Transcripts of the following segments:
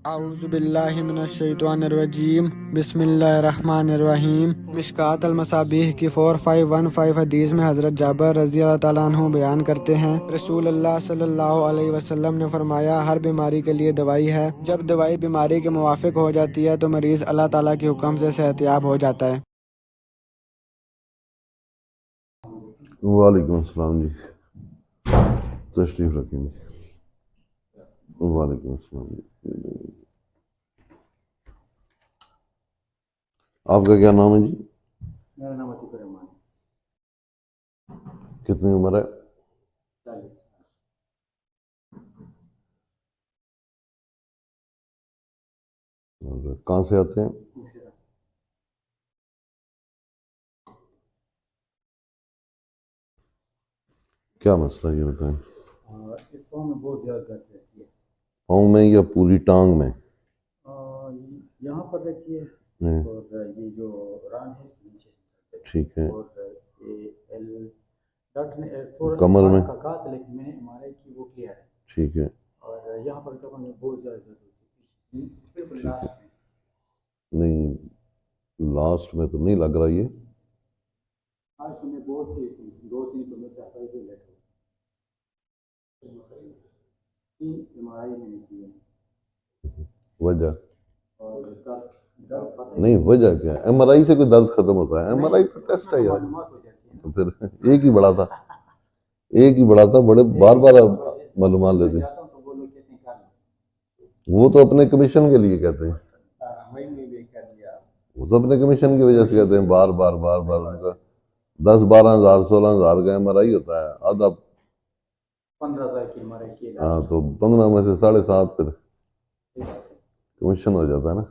اعوذ باللہ من الشیطان الرجیم بسم اللہ الرحمن الرحیم۔ مشکوٰۃ المصابیح کی 4515 حدیث میں حضرت جابر رضی اللہ تعالیٰ عنہ بیان کرتے ہیں، رسول اللہ صلی اللہ علیہ وسلم نے فرمایا، ہر بیماری کے لیے دوائی ہے، جب دوائی بیماری کے موافق ہو جاتی ہے تو مریض اللہ تعالیٰ کے حکم سے صحت یاب ہو جاتا ہے۔ وعلیکم السلام جی، تشریف رکھیں جی۔ وعلیکم السلام جی۔ آپ کا کیا نام ہے جی؟ میرا نام عتیق الرحمان ہے۔ کتنی عمر ہے؟ 40۔ اور کہاں سے آتے ہیں؟ کیا مسئلہ یہ بتائیں؟ اس پاؤں میں بہت زیادہ درد رہتی ہے۔ پاؤں میں یا پوری ٹانگ میں؟ یہاں پر رہتی ہے اور یہ جو ران ہے اس کے نیچے سے، ٹھیک ہے۔ اور یہ ڈاکٹر نے کمر میں کا کہا تھا، لیکن میں نے ایم آر آئی کی، وہ کلیئر ہے۔ ٹھیک ہے۔ اور یہاں پر کمر میں بہت زیادہ درد ہوتی ہے، بالکل لاسٹ میں۔ نہیں، لاسٹ میں تو نہیں لگ رہا یہ۔ آج تو میں بہت تیز تھی، 2-3 تو میں چاہتا ہوں کہ لیٹ ہو۔ 3 ایم آر آئی میں نے کی ہے۔ وجہ اور درد پتہ نہیں، وجہ کیا ہے؟ ایم آر آئی سے کوئی درد ختم ہوتا ہے؟ ایم آر آئی تو ٹیسٹ ہے یار، معلومات ہو جاتی ہے نا۔ تو پھر ایک ہی بڑا تھا، ایک ہی بڑا تھا، بڑے بار بار معلومات لیتے ہیں۔ جاتا ہوں تو وہ لوگ کہتے ہیں کر وہ تو اپنے کمیشن کے لیے کہتے ہیں، وہی میں بھی کر دیا۔ وہ تو اپنے کمیشن کی وجہ سے کہتے ہیں بار بار بار بار۔ ان کا 10-12 ہزار 16 ہزار کا ایم آر آئی ہوتا ہے، آدھا 15,000 کی ایم آر آئی کی۔ ہاں، تو 15 میں سے 7.5 پھر کمیشن ہو جاتا ہے نا۔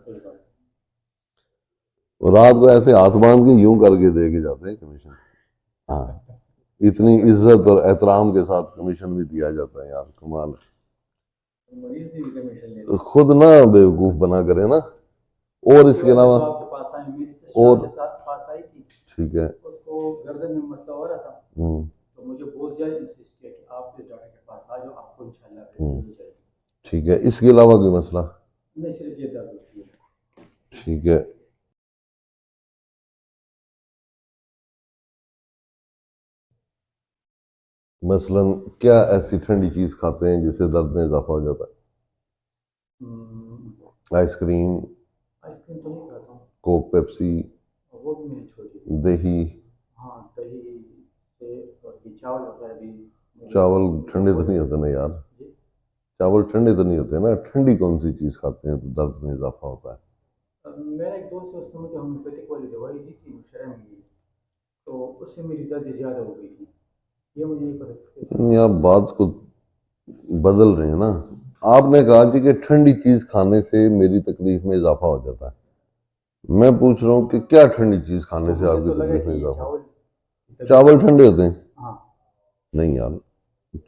اور رات کو ایسے ہاتھ باندھ کے یوں کر کے دے کے جاتے ہیں کمیشن۔ ہاں، اتنی عزت اور احترام کے ساتھ کمیشن بھی دیا جاتا ہے یار، کمال ہے۔ خود نہ بیوقوف بنا کرے نا۔ اور اس کے علاوہ اور ٹھیک ہے، اس کو گردن میں مسئلہ ہو رہا تھا، تو مجھے بہت زیادہ انسسٹ کیا کہ آپ کے ڈاکٹر کے پاس آ جاؤ، آپ کو انشاءاللہ ہو جائے گی۔ ٹھیک ہے، اس کے علاوہ کوئی مسئلہ؟ نہیں، صرف یہ درد ہوتی ہے۔ ٹھیک ہے۔ مثلاً کیا ایسی ٹھنڈی چیز کھاتے ہیں جس سے درد میں اضافہ ہو جاتا ہے؟ Ice cream? آئس کریم تو نہیں کھاتا ہوں۔ کوک، پیپسی؟ وہ بھی میں نے چھوڑ دی۔ دہی؟ ہاں، دہی سے اور یہ چاول وغیرہ بھی۔ چاول ٹھنڈے تو نہیں ہوتے نا یار، چاول ٹھنڈے تو نہیں ہوتے نا۔ ٹھنڈی کون سی چیز کھاتے ہیں تو درد میں اضافہ ہوتا ہے؟ میرا ایک دوست ہے، اس نے مجھے ہومیوپیتھک والی دوائی دی تھی مشرا میں دی، تو اس سے میری درد زیادہ ہو گئی تھی۔ یہ مجھے نہیں پتا۔ آپ بات کو بدل رہے ہیں نا۔ آپ نے کہا جی کہ ٹھنڈی چیز کھانے سے میری تکلیف میں اضافہ ہو جاتا ہے، میں پوچھ رہا ہوں کہ کیا ٹھنڈی چیز کھانے سے آپ کی تکلیف میں اضافہ ہوتا ہے؟ چاول ٹھنڈے ہوتے ہیں؟ ہاں۔ نہیں یار،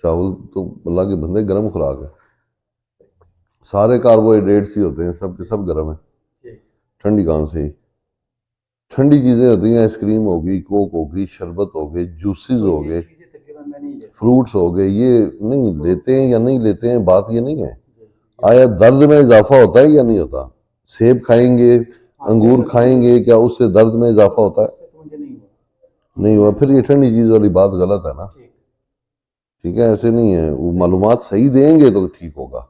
چاول تو اللہ کے بندے گرم خوراک ہے، سارے کاربوہائیڈریٹس ہی ہوتے ہیں، سب کے سب گرم ہیں، ٹھنڈی کہاں سے؟ ٹھنڈی چیزیں ہوتی ہیں، آئس کریم ہوگی، کوک ہوگی، شربت ہو گئے، جوسز ہو گئے، فروٹس ہو گئے، یہ نہیں لیتے ہیں یا نہیں لیتے ہیں، بات یہ نہیں ہے۔ آیا درد میں اضافہ ہوتا ہے یا نہیں ہوتا؟ سیب کھائیں گے، انگور کھائیں گے، کیا اس سے درد میں اضافہ ہوتا ہے؟ نہیں ہوا، پھر یہ ٹھنڈی چیز والی بات غلط ہے نا۔ ٹھیک ہے، ایسے نہیں ہے، وہ معلومات صحیح دیں گے تو ٹھیک ہوگا۔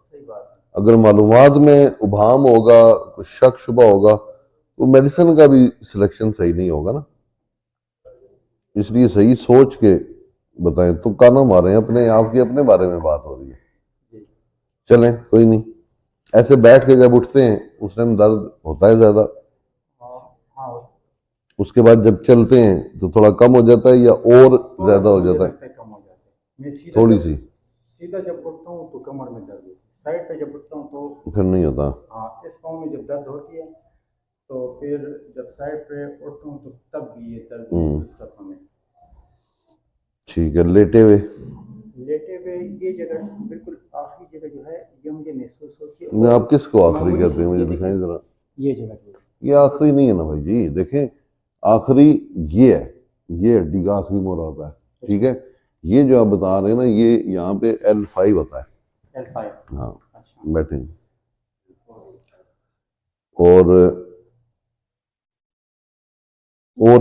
اگر معلومات میں ابہام ہوگا، کچھ شک شبہ ہوگا، تو میڈیسن کا بھی سلیکشن صحیح نہیں ہوگا نا۔ اس لیے صحیح سوچ کے بتائیں، تو کا نہ ماریں، اپنے آپ کی اپنے بارے میں بات ہو رہی ہے۔ چلیں، کوئی نہیں، ایسے بیٹھ کے جب اٹھتے ہیں اس ٹائم درد ہوتا ہے زیادہ، اس کے بعد جب چلتے ہیں تو تھوڑا کم ہو جاتا ہے یا اور زیادہ ہو جاتا ہے؟ تھوڑی سی سیدھا جب اٹھتا ہوں تو کمر میں درد ہوتی ہے، سائڈ پہ جب اٹھتا ہوں تو پھر نہیں ہوتا۔ ہاں، اس پاؤں میں جب درد ہوتی ہے تو پھر جب سائڈ پہ اٹھتا ہوں تو تب بھی یہ درد محسوس کرتا ہوں میں۔ ٹھیک ہے، لیٹے ہوئے؟ لیٹے ہوئے یہ جگہ بالکل آخری جگہ جو ہے یہ مجھے محسوس ہوتی ہے۔ آپ کس کو آخری کہتے ہیں؟ مجھے دکھائیں ذرا۔ یہ جگہ جو ہے یہ آخری نہیں ہے نا بھائی جی، دیکھیں آخری یہ ہے، یہ ہڈی کا آخری موڑ ہوتا ہے، ٹھیک ہے۔ یہ جو آپ بتا رہے ہیں نا، یہ یہاں پہ L5 ہوتا ہے۔ L5؟ ہاں، بیٹھیں۔ اور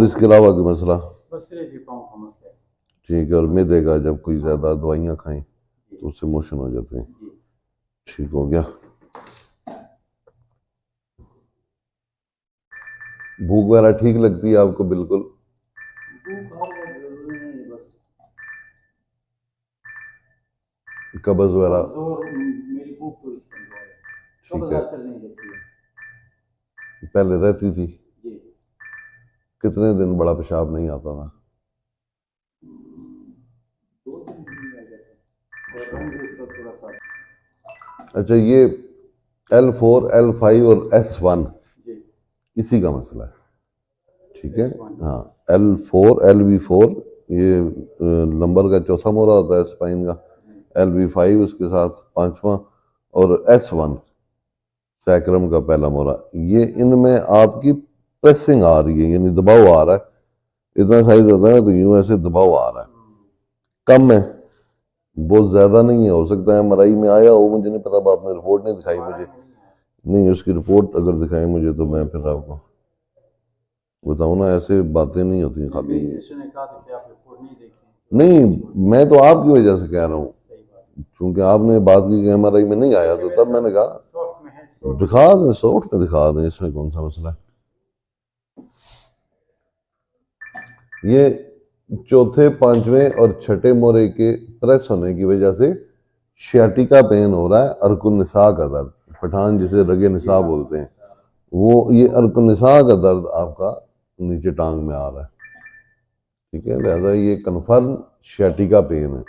اس کے علاوہ کوئی مسئلہ؟ بس صرف یہ پاؤں کا مسئلہ ہے. ٹھیک ہے. اور معدے کا جب کوئی زیادہ دوائیاں کھائیں تو اس سے موشن ہو جاتے ہیں. جی. ٹھیک ہو گیا. بھوک وغیرہ ٹھیک لگتی ہے آپ کو؟ بالکل. بھوک اور وہ ضروری نہیں، بس قبض وغیرہ؟ کمزور میری بھوک تھوڑی سی کمزور ہے. ٹھیک قبض ہے. آج کل نہیں رہتی ہے. پہلے رہتی تھی؟ جی. کتنے دن بڑا پیشاب نہیں آتا تھا؟ 2 دن نہیں آ جاتا، اور رنگ بھی اس کا تھوڑا سا. اچھا، یہ L4 L5 اور S1 جی. اسی کا مسئلہ ہے. ٹھیک ہے. S1. ہاں. L4 LV4 یہ نمبر کا چوتھا مورا ہوتا ہے اسپائن کا. LV5 اس کے ساتھ پانچواں، اور S1 سیکرم کا پہلا مورا. یہ ان میں آپ کی پریسنگ آ رہی ہے، یعنی دباؤ آ رہا ہے. اتنا سائز ہوتا ہے نا تو یوں ایسے دباؤ آ رہا ہے. کم ہے، بہت زیادہ نہیں ہے. ہو سکتا ہے MRI میں آیا ہو، مجھے نہیں پتا. آپ نے رپورٹ نہیں دکھائی مجھے. نہیں، اس کی رپورٹ اگر دکھائیں مجھے تو میں پھر آپ کو بتاؤں نا. ایسے باتیں نہیں ہوتی خالی. میری سسٹر نے کہا تھا کہ آپ رپورٹ نہیں دیکھیں. نہیں، میں تو آپ کی وجہ سے کہہ رہا ہوں، چونکہ آپ نے بات کی کہ MRI میں نہیں آیا، تو تب میں نے کہا دکھا دیں، سوٹ کے دکھا دیں، اس میں کون سا مسئلہ ہے. یہ چوتھے، پانچویں اور چھٹے مورے کے پریس ہونے کی وجہ سے شیاٹیکا پین ہو رہا ہے. ارک النساء کا درد، پٹھان جسے رگ نساء بولتے ہیں، وہ یہ ارک النساء کا درد آپ کا نیچے ٹانگ میں آ رہا ہے. ٹھیک ہے. لہذا یہ کنفرم شیاٹیکا پین ہے.